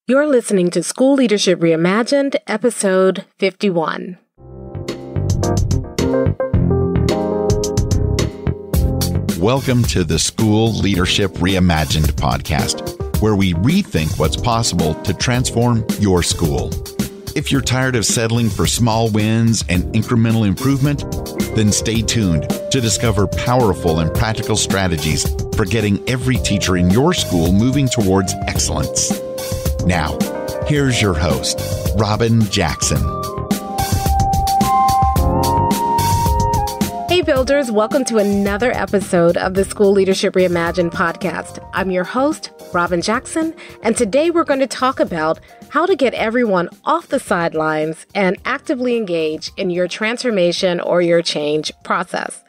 You're listening to School Leadership Reimagined, Episode 51. Welcome to the School Leadership Reimagined podcast, where we rethink what's possible to transform your school. If you're tired of settling for small wins and incremental improvement, then stay tuned to discover powerful and practical strategies for getting every teacher in your school moving towards excellence. Now, here's your host, Robin Jackson. Hey builders, welcome to another episode of the School Leadership Reimagined podcast. I'm your host, Robin Jackson, and today we're going to talk about how to get everyone off the sidelines and actively engage in your transformation or your change process.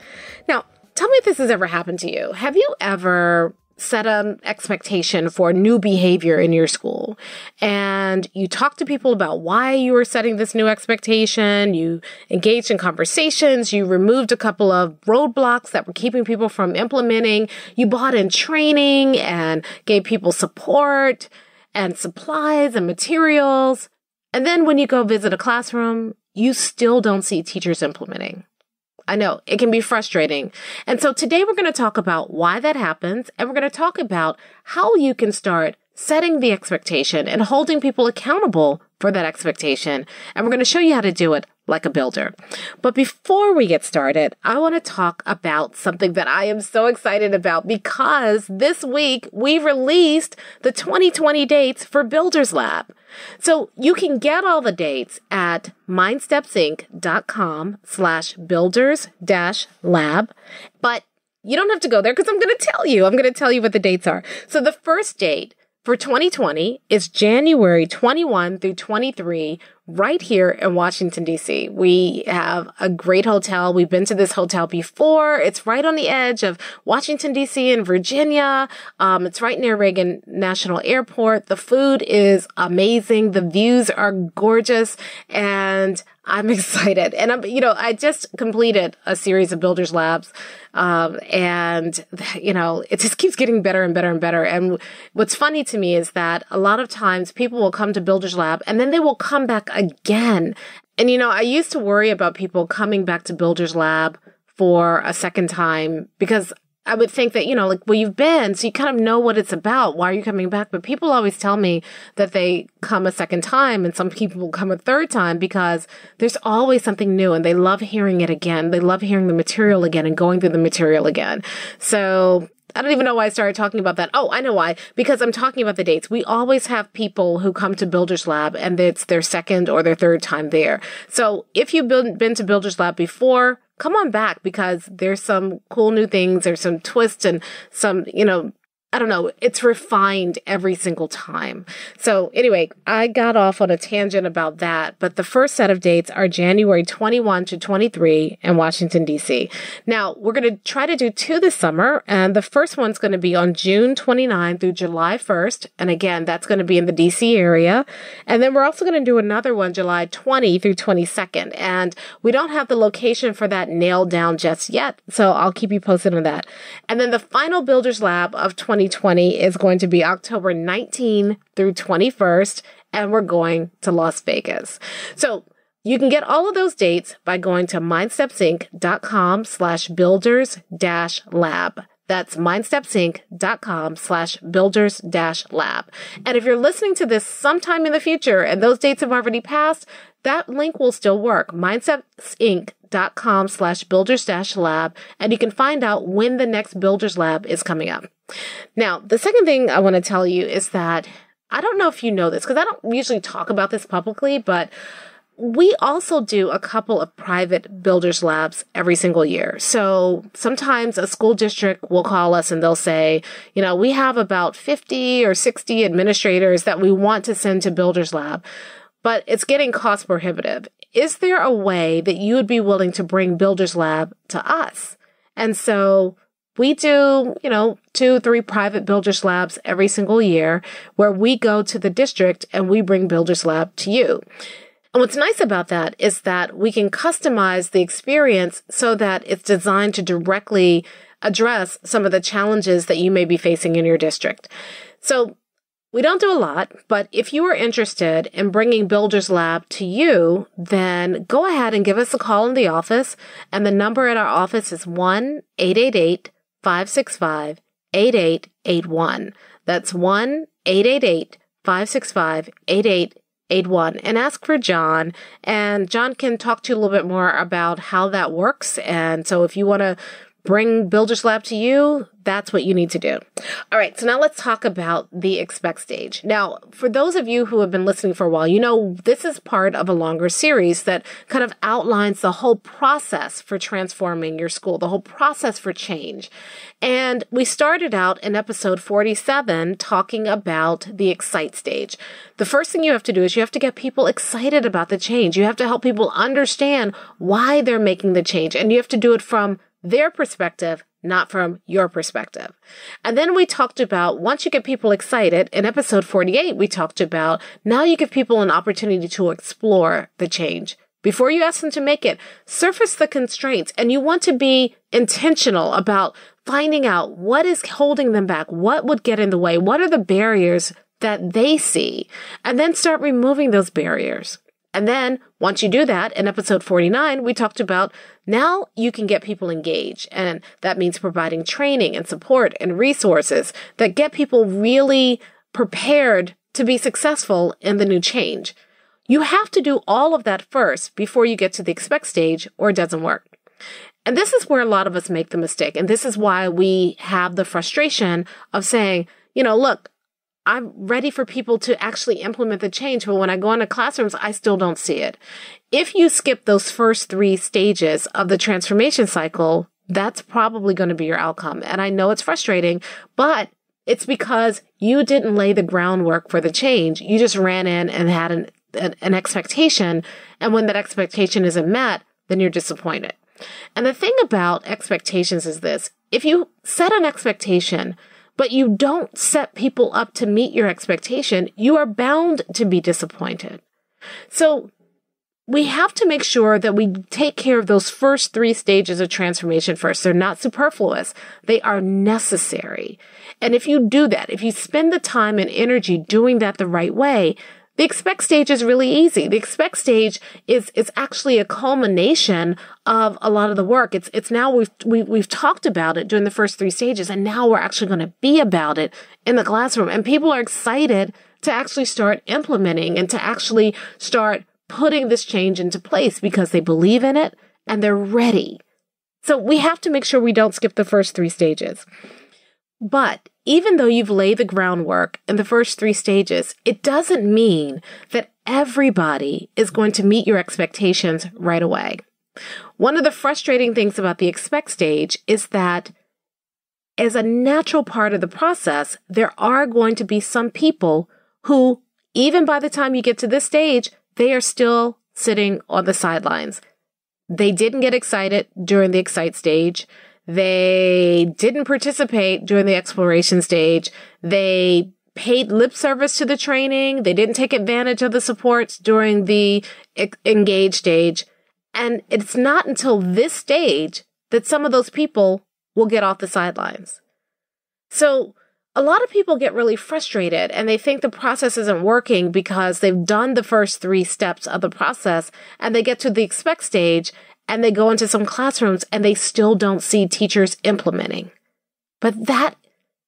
Now, tell me if this has ever happened to you. Have you ever set an expectation for new behavior in your school, and you talk to people about why you were setting this new expectation, you engaged in conversations, you removed a couple of roadblocks that were keeping people from implementing, you bought in training and gave people support and supplies and materials, and then when you go visit a classroom, you still don't see teachers implementing. I know it can be frustrating. And so today we're going to talk about why that happens, and we're going to talk about how you can start setting the expectation and holding people accountable for that expectation. And we're going to show you how to do it like a builder. But before we get started, I want to talk about something that I am so excited about, because this week we released the 2020 dates for Builders Lab. So you can get all the dates at mindstepsinc.com/builders-lab, but you don't have to go there because I'm going to tell you. I'm going to tell you what the dates are. So the first date for 2020 is January 21 through 23, right here in Washington, D.C. We have a great hotel. We've been to this hotel before. It's right on the edge of Washington, D.C. and Virginia. It's right near Reagan National Airport. The food is amazing. The views are gorgeous, and I'm excited. And I just completed a series of Builders Labs, and it just keeps getting better and better and better. And what's funny to me is that a lot of times people will come to Builders Lab and then they will come back again. And, I used to worry about people coming back to Builders Lab for a second time, because I would think that, you've been, so you kind of know what it's about. Why are you coming back? But people always tell me that they come a second time, and some people will come a third time because there's always something new and they love hearing it again. They love hearing the material again and going through the material again. So I don't even know why I started talking about that. Oh, I know why. Because I'm talking about the dates. We always have people who come to Builders Lab and it's their second or their third time there. So if you've been to Builders Lab before, come on back, because there's some cool new things. There's some twists and some, I don't know, it's refined every single time. So anyway, I got off on a tangent about that, but the first set of dates are January 21 to 23 in Washington, D.C. Now, we're going to try to do 2 this summer, and the first one's going to be on June 29 through July 1st. And again, that's going to be in the D.C. area. And then we're also going to do another one July 20 through 22nd. And we don't have the location for that nailed down just yet, so I'll keep you posted on that. And then the final Builders Lab of 2020 is going to be October 19 through 21st, and we're going to Las Vegas. So you can get all of those dates by going to mindstepsinc.com/builders-lab. That's mindstepsinc.com/builders-lab. And if you're listening to this sometime in the future and those dates have already passed, that link will still work. mindstepsinc.com/builders-lab, and you can find out when the next Builders Lab is coming up. Now, the second thing I want to tell you is that I don't know if you know this, because I don't usually talk about this publicly, but we also do a couple of private Builders Labs every single year. So sometimes a school district will call us and they'll say, we have about 50 or 60 administrators that we want to send to Builders Lab, but it's getting cost prohibitive. Is there a way that you would be willing to bring Builders Lab to us? And so we do, 2-3 private Builders Labs every single year, where we go to the district and we bring Builders Lab to you. And what's nice about that is that we can customize the experience so that it's designed to directly address some of the challenges that you may be facing in your district. So we don't do a lot, but if you are interested in bringing Builders Lab to you, then go ahead and give us a call in the office. And the number at our office is 1-888-565-8881. That's 1-888-565-8881. And ask for John. And John can talk to you a little bit more about how that works. And so if you want to bring Builders Lab to you, that's what you need to do. All right, so now let's talk about the expect stage. Now, for those of you who have been listening for a while, you know this is part of a longer series that kind of outlines the whole process for transforming your school, the whole process for change. And we started out in episode 47 talking about the excite stage. The first thing you have to do is you have to get people excited about the change. You have to help people understand why they're making the change, and you have to do it from their perspective, not from your perspective. And then we talked about, once you get people excited, in episode 48, we talked about, now you give people an opportunity to explore the change. Before you ask them to make it, surface the constraints, and you want to be intentional about finding out what is holding them back, what would get in the way, what are the barriers that they see, and then start removing those barriers. And then once you do that, in episode 49, we talked about now you can get people engaged. And that means providing training and support and resources that get people really prepared to be successful in the new change. You have to do all of that first before you get to the expect stage, or it doesn't work. And this is where a lot of us make the mistake. And this is why we have the frustration of saying, look, I'm ready for people to actually implement the change, but when I go into classrooms, I still don't see it. If you skip those first 3 stages of the transformation cycle, that's probably going to be your outcome. And I know it's frustrating, but it's because you didn't lay the groundwork for the change. You just ran in and had an expectation. And when that expectation isn't met, then you're disappointed. And the thing about expectations is this: if you set an expectation, but you don't set people up to meet your expectation, you are bound to be disappointed. So we have to make sure that we take care of those first 3 stages of transformation first. They're not superfluous. They are necessary. And if you do that, if you spend the time and energy doing that the right way, the expect stage is really easy. The expect stage is actually a culmination of a lot of the work. It's now we've talked about it during the first 3 stages, and now we're actually going to be about it in the classroom. And people are excited to actually start implementing and to actually start putting this change into place because they believe in it and they're ready. So we have to make sure we don't skip the first 3 stages. But even though you've laid the groundwork in the first 3 stages, it doesn't mean that everybody is going to meet your expectations right away. One of the frustrating things about the expect stage is that as a natural part of the process, there are going to be some people who, even by the time you get to this stage, they are still sitting on the sidelines. They didn't get excited during the excite stage. They didn't participate during the exploration stage. They paid lip service to the training. They didn't take advantage of the supports during the engage stage. And it's not until this stage that some of those people will get off the sidelines. So a lot of people get really frustrated and they think the process isn't working because they've done the first 3 steps of the process and they get to the expect stage and they go into some classrooms and they still don't see teachers implementing. But that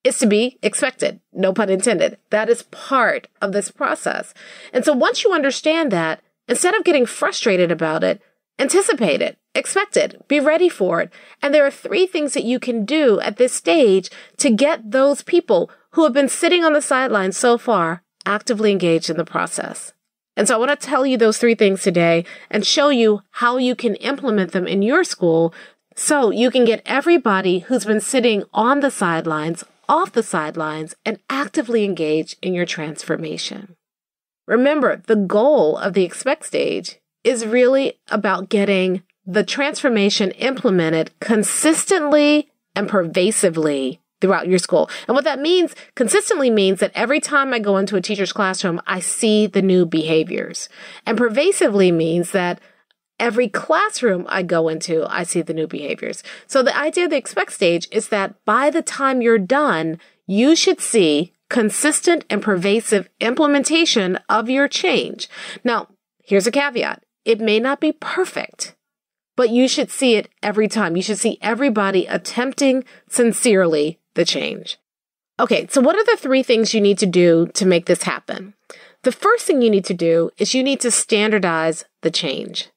is to be expected. No pun intended. That is part of this process. And so once you understand that, instead of getting frustrated about it, anticipate it, expect it, be ready for it. And there are 3 things that you can do at this stage to get those people who have been sitting on the sidelines so far actively engaged in the process. And so I want to tell you those 3 things today and show you how you can implement them in your school so you can get everybody who's been sitting on the sidelines, off the sidelines, and actively engaged in your transformation. Remember, the goal of the expect stage is really about getting the transformation implemented consistently and pervasively throughout your school. And what that means, consistently means that every time I go into a teacher's classroom, I see the new behaviors. And pervasively means that every classroom I go into, I see the new behaviors. So the idea of the expect stage is that by the time you're done, you should see consistent and pervasive implementation of your change. Now, here's a caveat. It may not be perfect, but you should see it every time. You should see everybody attempting sincerely the change. Okay, so what are the 3 things you need to do to make this happen? The first thing you need to do is you need to standardize the change.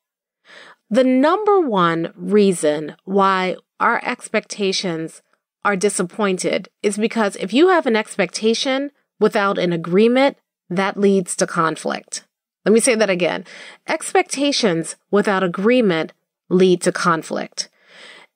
The number one reason why our expectations are disappointed is because if you have an expectation without an agreement, that leads to conflict. Let me say that again. Expectations without agreement lead to conflict.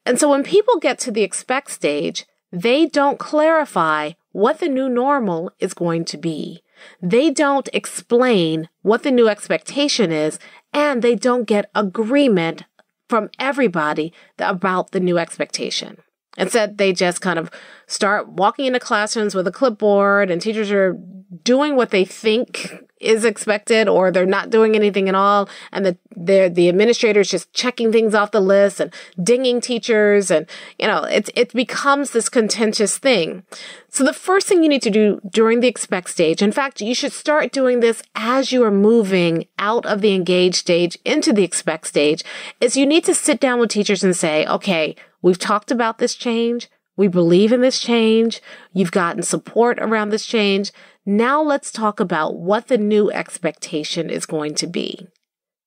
And so when people get to the expect stage, they don't clarify what the new normal is going to be. They don't explain what the new expectation is, and they don't get agreement from everybody about the new expectation. Instead, they just kind of start walking into classrooms with a clipboard, and teachers are doing what they think is expected, or they're not doing anything at all. And the administrator's just checking things off the list and dinging teachers. And, it becomes this contentious thing. So the first thing you need to do during the expect stage, in fact, you should start doing this as you are moving out of the engage stage into the expect stage, is you need to sit down with teachers and say, okay, we've talked about this change. We believe in this change. You've gotten support around this change. Now let's talk about what the new expectation is going to be.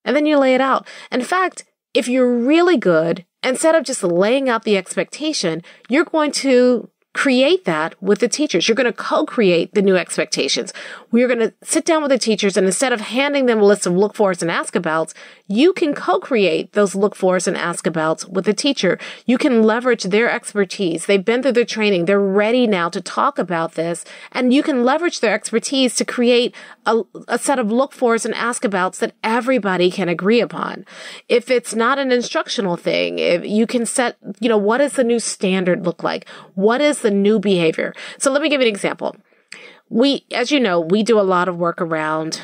And then you lay it out. In fact, if you're really good, instead of just laying out the expectation, you're going to create that with the teachers. You're going to co-create the new expectations. We're going to sit down with the teachers, and instead of handing them a list of look-fors and ask-abouts, you can co-create those look-fors and ask-abouts with the teacher. You can leverage their expertise. They've been through their training. They're ready now to talk about this, and you can leverage their expertise to create a set of look-fors and ask-abouts that everybody can agree upon. If it's not an instructional thing, if you can set, what does the new standard look like? What is the new behavior? So let me give you an example. As you know, we do a lot of work around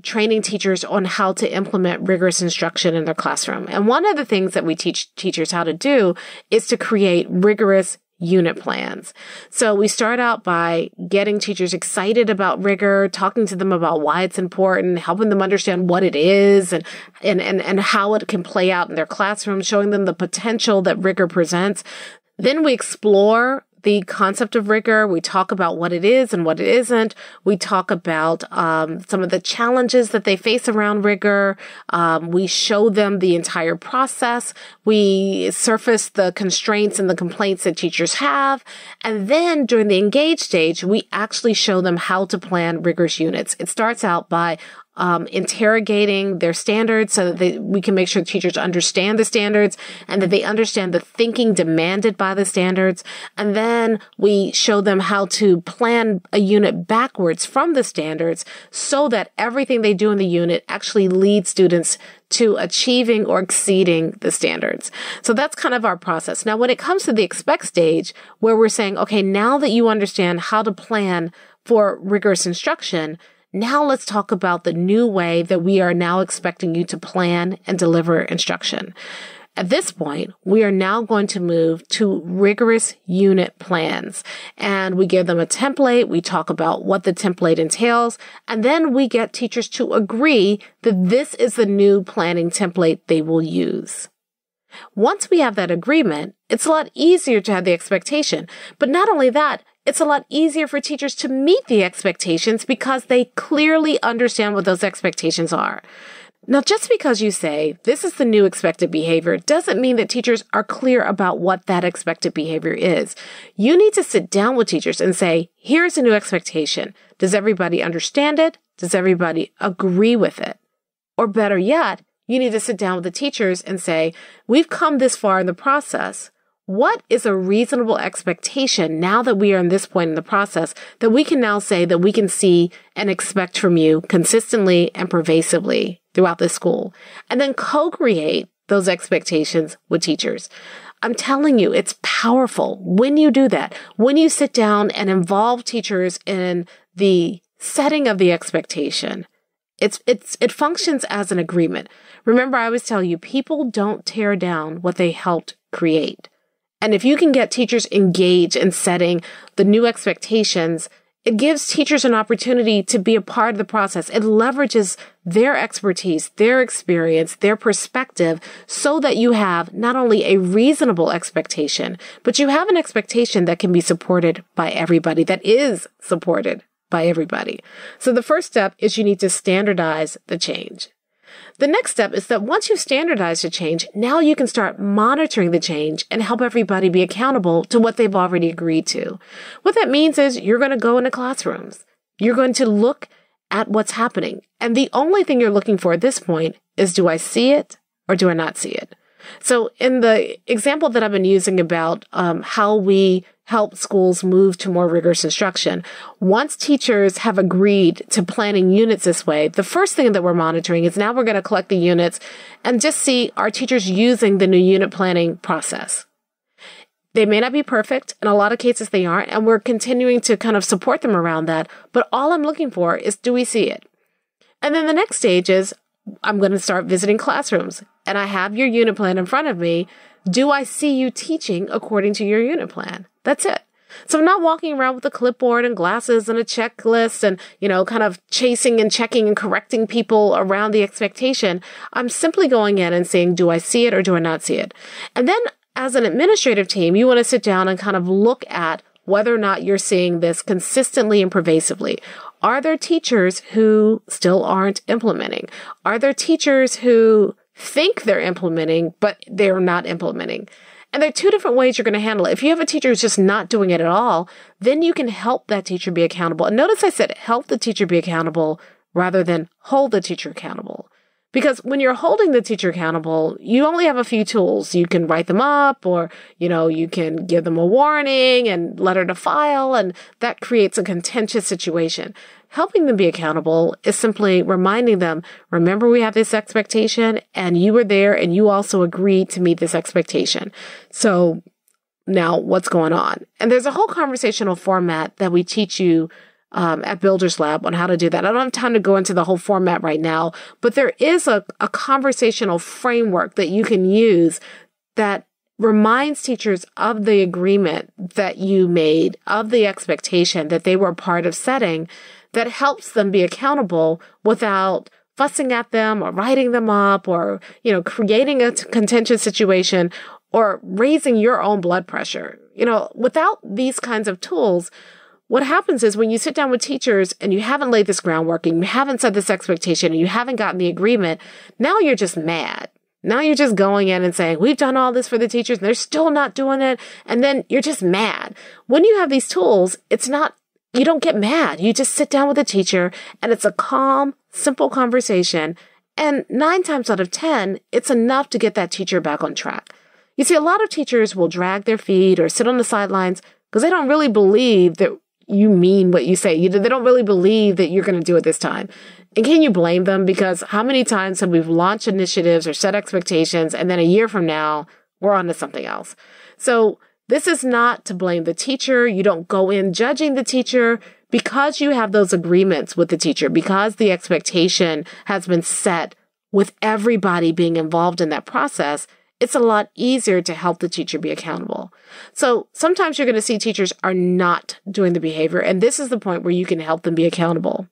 training teachers on how to implement rigorous instruction in their classroom. And one of the things that we teach teachers how to do is to create rigorous unit plans. So we start out by getting teachers excited about rigor, talking to them about why it's important, helping them understand what it is and how it can play out in their classroom, showing them the potential that rigor presents. Then we explore the concept of rigor. We talk about what it is and what it isn't. We talk about some of the challenges that they face around rigor. We show them the entire process. We surface the constraints and the complaints that teachers have. And then during the engage stage, we actually show them how to plan rigorous units. It starts out by interrogating their standards so that we can make sure teachers understand the standards and that they understand the thinking demanded by the standards. And then we show them how to plan a unit backwards from the standards so that everything they do in the unit actually leads students to achieving or exceeding the standards. So that's kind of our process. Now, when it comes to the expect stage, where we're saying, okay, now that you understand how to plan for rigorous instruction, now let's talk about the new way that we are now expecting you to plan and deliver instruction. At this point, we are now going to move to rigorous unit plans, and we give them a template. We talk about what the template entails, and then we get teachers to agree that this is the new planning template they will use. Once we have that agreement, it's a lot easier to have the expectation. But not only that, it's a lot easier for teachers to meet the expectations because they clearly understand what those expectations are. Now, just because you say this is the new expected behavior doesn't mean that teachers are clear about what that expected behavior is. You need to sit down with teachers and say, here's a new expectation. Does everybody understand it? Does everybody agree with it? Or better yet, you need to sit down with the teachers and say, we've come this far in the process. What is a reasonable expectation now that we are in this point in the process that we can now say that we can see and expect from you consistently and pervasively throughout the school? And then co-create those expectations with teachers. I'm telling you, it's powerful when you do that, when you sit down and involve teachers in the setting of the expectation. It functions as an agreement. Remember, I always tell you, people don't tear down what they helped create. And if you can get teachers engaged in setting the new expectations It gives teachers an opportunity to be a part of the process. It leverages their expertise, their experience, their perspective, so that you have not only a reasonable expectation, but you have an expectation that can be supported by everybody, that is supported by everybody. So the first step is you need to standardize the change. The next step is that once you've standardized a change, now you can start monitoring the change and help everybody be accountable to what they've already agreed to. What that means is you're going to go into classrooms. You're going to look at what's happening. And the only thing you're looking for at this point is, do I see it or do I not see it? So in the example that I've been using about how we help schools move to more rigorous instruction, once teachers have agreed to planning units this way, the first thing that we're monitoring is now we're going to collect the units and just see, are teachers using the new unit planning process? They may not be perfect. In a lot of cases, they aren't. And we're continuing to kind of support them around that. But all I'm looking for is, do we see it? And then the next stage is, I'm going to start visiting classrooms. And I have your unit plan in front of me. Do I see you teaching according to your unit plan? That's it. So I'm not walking around with a clipboard and glasses and a checklist and, kind of chasing and checking and correcting people around the expectation. I'm simply going in and saying, do I see it or do I not see it? And then as an administrative team, you want to sit down and kind of look at whether or not you're seeing this consistently and pervasively. Are there teachers who still aren't implementing? Are there teachers who think they're implementing, but they're not implementing? And there are two different ways you're going to handle it. If you have a teacher who's just not doing it at all, then you can help that teacher be accountable. And notice I said help the teacher be accountable rather than hold the teacher accountable. Because when you're holding the teacher accountable, you only have a few tools. You can write them up, or, you can give them a warning and letter to file, and that creates a contentious situation. Helping them be accountable is simply reminding them, remember, we have this expectation and you were there and you also agreed to meet this expectation. So now what's going on? And there's a whole conversational format that we teach you at Builders Lab on how to do that. I don't have time to go into the whole format right now, but there is a conversational framework that you can use that reminds teachers of the agreement that you made, of the expectation that they were a part of setting, that helps them be accountable without fussing at them or writing them up or, creating a contentious situation or raising your own blood pressure. Without these kinds of tools, what happens is when you sit down with teachers and you haven't laid this groundwork and you haven't set this expectation and you haven't gotten the agreement, now you're just mad. Now you're just going in and saying, we've done all this for the teachers and they're still not doing it. And then you're just mad. When you have these tools, you don't get mad. You just sit down with the teacher and it's a calm, simple conversation. And 9 times out of 10, it's enough to get that teacher back on track. You see, a lot of teachers will drag their feet or sit on the sidelines because they don't really believe that you mean what you say. They don't really believe that you're going to do it this time. And can you blame them? Because how many times have we launched initiatives or set expectations and then a year from now, we're on to something else? So this is not to blame the teacher. You don't go in judging the teacher because you have those agreements with the teacher, because the expectation has been set with everybody being involved in that process. It's a lot easier to help the teacher be accountable. So sometimes you're going to see teachers are not doing the behavior, and this is the point where you can help them be accountable.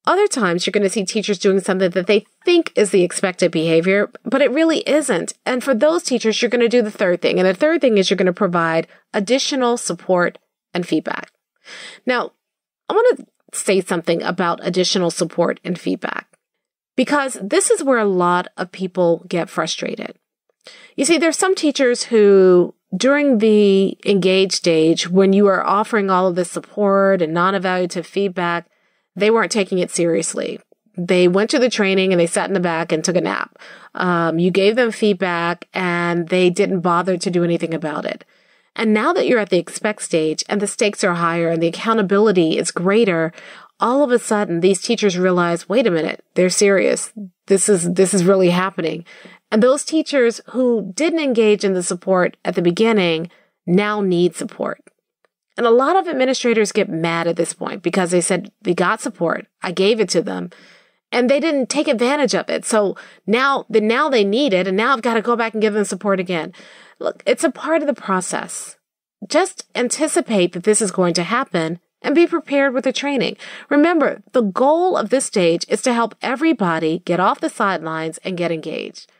Other times you're going to see teachers doing something that they think is the expected behavior, but it really isn't. And for those teachers, you're going to do the third thing. And the third thing is you're going to provide additional support and feedback. Now, I want to say something about additional support and feedback, because this is where a lot of people get frustrated. You see, there's some teachers who, during the engage stage, when you are offering all of this support and non-evaluative feedback, they weren't taking it seriously. They went to the training and they sat in the back and took a nap. You gave them feedback and they didn't bother to do anything about it. And now that you're at the expect stage and the stakes are higher and the accountability is greater, all of a sudden these teachers realize, wait a minute, they're serious. This is really happening. And those teachers who didn't engage in the support at the beginning now need support. And a lot of administrators get mad at this point because they said, they got support, I gave it to them, and they didn't take advantage of it. So now they need it, and now I've got to go back and give them support again. Look, it's a part of the process. Just anticipate that this is going to happen and be prepared with the training. Remember, the goal of this stage is to help everybody get off the sidelines and get engaged.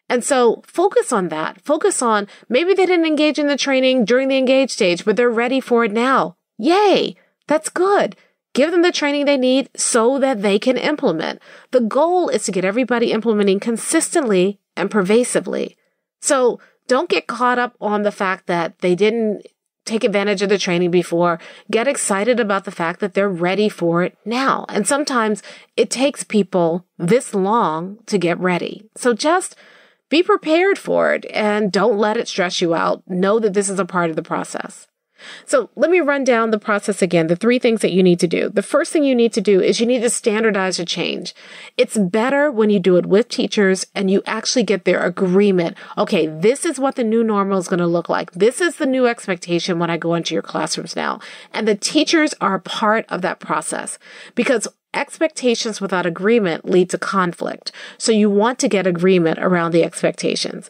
And so focus on that. Focus on maybe they didn't engage in the training during the engage stage, but they're ready for it now. Yay! That's good. Give them the training they need so that they can implement. The goal is to get everybody implementing consistently and pervasively. So don't get caught up on the fact that they didn't take advantage of the training before. Get excited about the fact that they're ready for it now. And sometimes it takes people this long to get ready. So just be prepared for it and don't let it stress you out. Know that this is a part of the process. So let me run down the process again, the 3 things that you need to do. The first thing you need to do is you need to standardize a change. It's better when you do it with teachers and you actually get their agreement. Okay, this is what the new normal is going to look like. This is the new expectation when I go into your classrooms now. And the teachers are part of that process because expectations without agreement lead to conflict. So you want to get agreement around the expectations.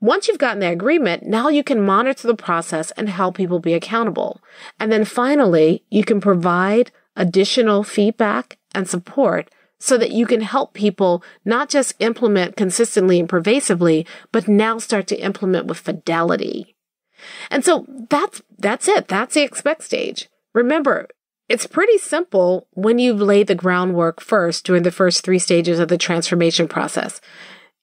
Once you've gotten the agreement, now you can monitor the process and help people be accountable. And then finally, you can provide additional feedback and support so that you can help people not just implement consistently and pervasively, but now start to implement with fidelity. And so that's it. That's the expect stage. Remember, it's pretty simple when you've laid the groundwork first during the first 3 stages of the transformation process.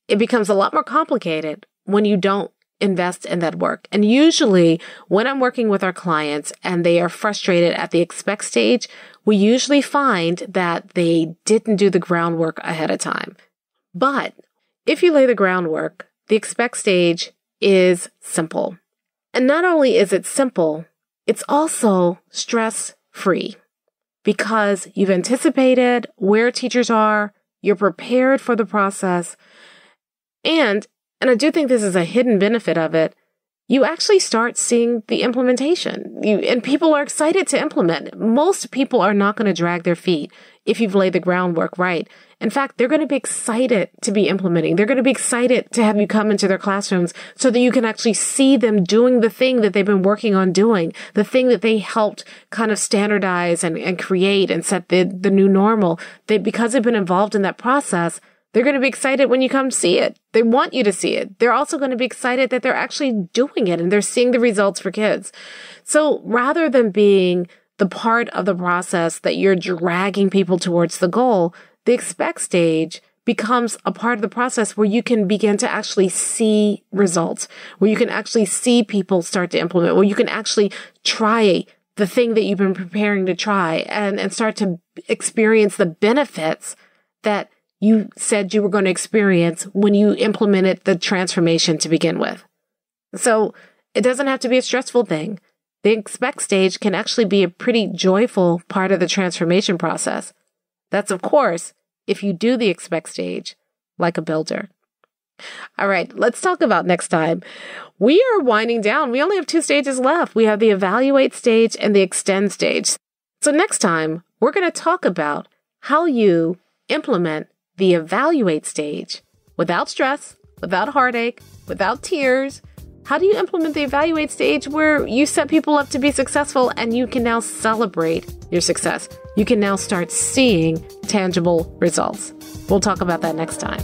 It becomes a lot more complicated when you don't invest in that work. And usually when I'm working with our clients and they are frustrated at the expect stage, we usually find that they didn't do the groundwork ahead of time. But if you lay the groundwork, the expect stage is simple. And not only is it simple, it's also stress-free because you've anticipated where teachers are, you're prepared for the process, and I do think this is a hidden benefit of it, you actually start seeing the implementation. And people are excited to implement. Most people are not going to drag their feet if you've laid the groundwork right. In fact, they're going to be excited to be implementing. They're going to be excited to have you come into their classrooms so that you can actually see them doing the thing that they've been working on doing, the thing that they helped kind of standardize and create and set the new normal. Because they've been involved in that process, they're going to be excited when you come see it. They want you to see it. They're also going to be excited that they're actually doing it and they're seeing the results for kids. So rather than being the part of the process that you're dragging people towards the goal, the expect stage becomes a part of the process where you can begin to actually see results, where you can actually see people start to implement, where you can actually try the thing that you've been preparing to try and start to experience the benefits that you said you were going to experience when you implemented the transformation to begin with. So it doesn't have to be a stressful thing. The expect stage can actually be a pretty joyful part of the transformation process. That's, of course, if you do the expect stage like a builder. All right, let's talk about next time. We are winding down. We only have 2 stages left. We have the evaluate stage and the extend stage. So next time, we're going to talk about how you implement the evaluate stage without stress, without heartache, without tears. How do you implement the evaluate stage where you set people up to be successful and you can now celebrate your success? You can now start seeing tangible results. We'll talk about that next time.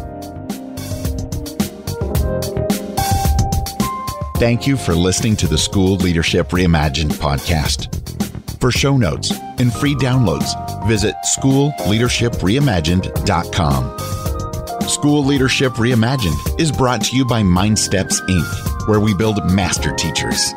Thank you for listening to the School Leadership Reimagined podcast. For show notes and free downloads, visit schoolleadershipreimagined.com. School Leadership Reimagined is brought to you by MindSteps, Inc., where we build master teachers.